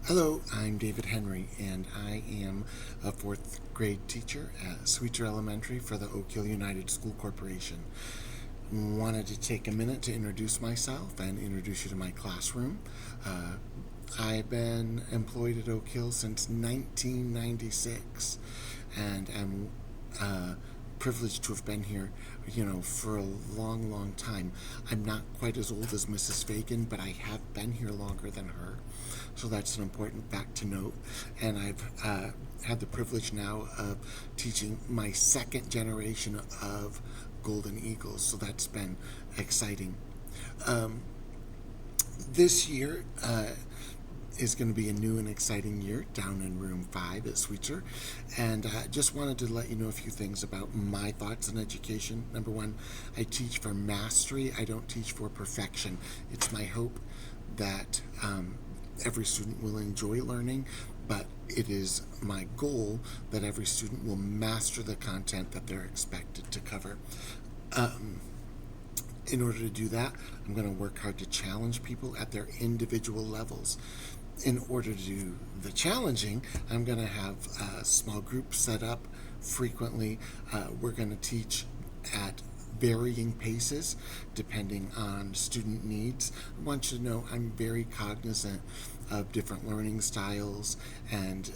Hello, I'm David Henry, and I am a fourth grade teacher at Sweetser Elementary for the Oak Hill United School Corporation. Wanted to take a minute to introduce myself and introduce you to my classroom. I've been employed at Oak Hill since 1996, and am privileged to have been here, for a long, long time. I'm not quite as old as Mrs. Fagan, but I have been here longer than her. So that's an important fact to note. And I've had the privilege now of teaching my second generation of Golden Eagles. So that's been exciting. This year is going to be a new and exciting year down in room 5 at Sweetser. And just wanted to let you know a few things about my thoughts on education. Number one, I teach for mastery, I don't teach for perfection. It's my hope that every student will enjoy learning, but it is my goal that every student will master the content that they're expected to cover. In order to do that, I'm going to work hard to challenge people at their individual levels. In order to do the challenging, I'm going to have small groups set up frequently. We're going to teach at varying paces depending on student needs. I want you to know I'm very cognizant of different learning styles and,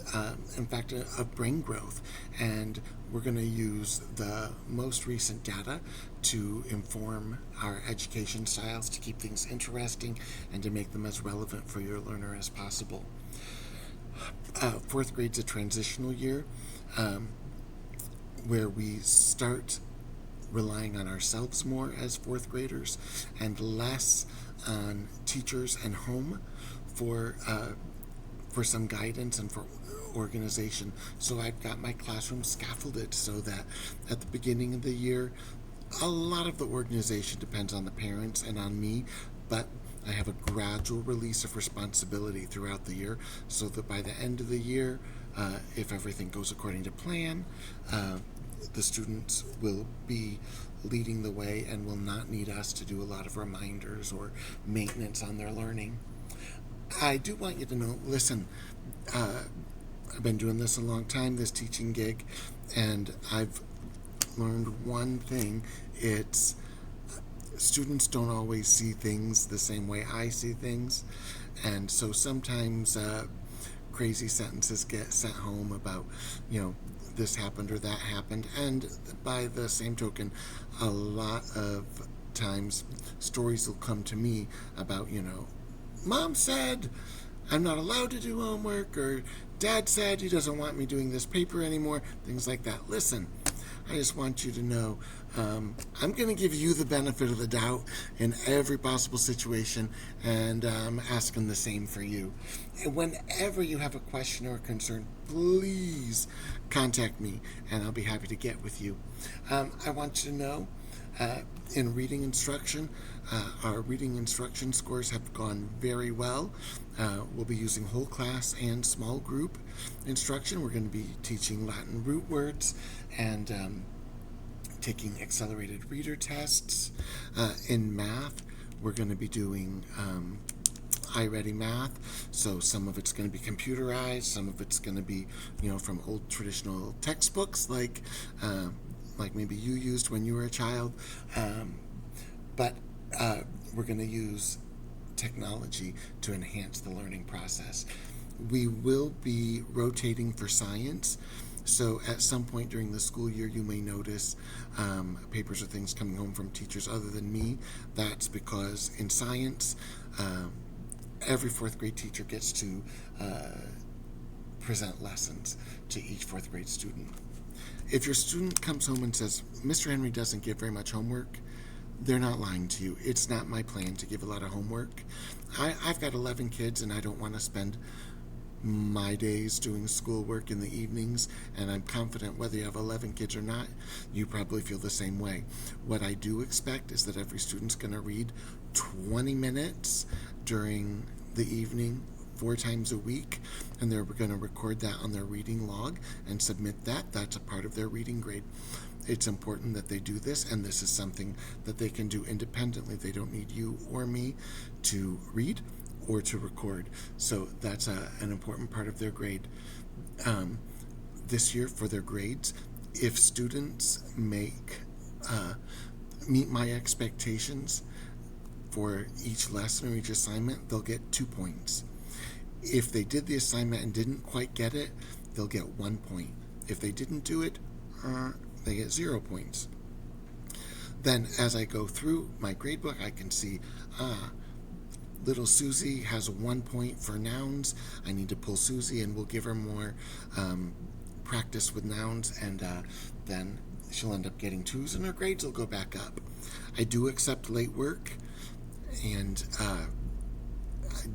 in fact, of brain growth. And we're going to use the most recent data to inform our education styles to keep things interesting and to make them as relevant for your learner as possible. Fourth grade's a transitional year where we start relying on ourselves more as fourth graders and less on teachers and home for some guidance and for organization. So I've got my classroom scaffolded so that at the beginning of the year, a lot of the organization depends on the parents and on me, but I have a gradual release of responsibility throughout the year so that by the end of the year, if everything goes according to plan, the students will be leading the way and will not need us to do a lot of reminders or maintenance on their learning. I do want you to know, listen, I've been doing this a long time, this teaching gig, and I've learned one thing. It's students don't always see things the same way I see things, and so sometimes crazy sentences get sent home about, this happened or that happened, and by the same token, a lot of times stories will come to me about, Mom said I'm not allowed to do homework, or Dad said he doesn't want me doing this paper anymore, things like that. Listen, I just want you to know I'm going to give you the benefit of the doubt in every possible situation, and I'm asking the same for you. And whenever you have a question or a concern, please contact me, and I'll be happy to get with you. I want you to know in reading instruction, our reading instruction scores have gone very well. We'll be using whole class and small group instruction. We're going to be teaching Latin root words and taking accelerated reader tests. In math, we're going to be doing iReady Math, so some of it's going to be computerized, some of it's going to be, from old traditional textbooks like maybe you used when you were a child, but we're going to use technology to enhance the learning process. We will be rotating for science, so at some point during the school year you may notice papers or things coming home from teachers other than me. That's because in science, every fourth grade teacher gets to present lessons to each fourth grade student. If your student comes home and says, Mr. Henry doesn't give very much homework, they're not lying to you. It's not my plan to give a lot of homework. I've got 11 kids, and I don't want to spend my days doing schoolwork in the evenings, and I'm confident whether you have 11 kids or not, you probably feel the same way. What I do expect is that every student's going to read 20 minutes during the evening 4 times a week, and they're going to record that on their reading log and submit that. That's a part of their reading grade. It's important that they do this, and this is something that they can do independently. They don't need you or me to read or to record. So that's an important part of their grade. This year, for their grades, if students meet my expectations for each lesson or each assignment, they'll get 2 points. If they did the assignment and didn't quite get it, they'll get 1 point. If they didn't do it, they get 0 points. Then, as I go through my gradebook, I can see, little Susie has 1 point for nouns. I need to pull Susie, and we'll give her more practice with nouns, and then she'll end up getting 2s, and her grades will go back up. I do accept late work, and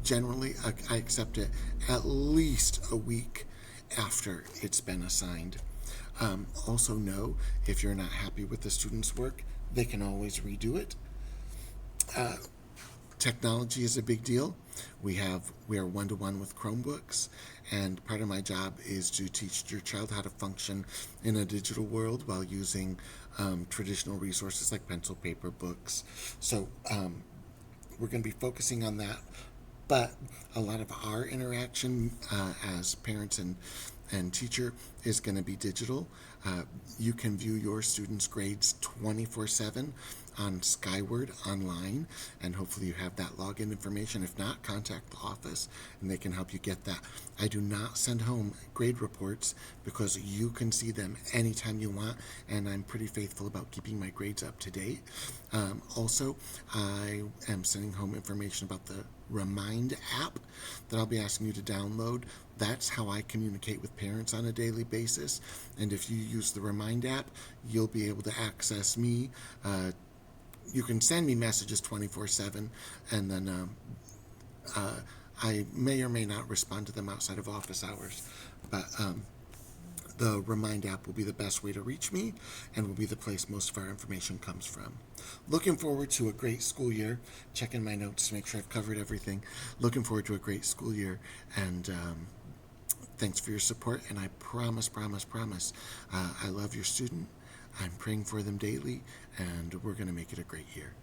generally I accept it at least a week after it's been assigned. Also know, if you're not happy with the student's work, they can always redo it. Technology is a big deal. We are one-to-one with Chromebooks, and part of my job is to teach your child how to function in a digital world while using traditional resources like pencil, paper, books. So we're going to be focusing on that, but a lot of our interaction as parents and teacher is going to be digital. You can view your students' grades 24/7 on Skyward online, and hopefully you have that login information. If not, contact the office and they can help you get that. I do not send home grade reports because you can see them anytime you want, and I'm pretty faithful about keeping my grades up to date. Also, I am sending home information about the Remind app that I'll be asking you to download. That's how I communicate with parents on a daily basis, and if you use the Remind app, you'll be able to access me. You can send me messages 24/7, and then I may or may not respond to them outside of office hours. But the Remind app will be the best way to reach me, and will be the place most of our information comes from. Looking forward to a great school year. Checking my notes to make sure I've covered everything. Looking forward to a great school year, and thanks for your support. And I promise, I love your student. I'm praying for them daily, and we're going to make it a great year.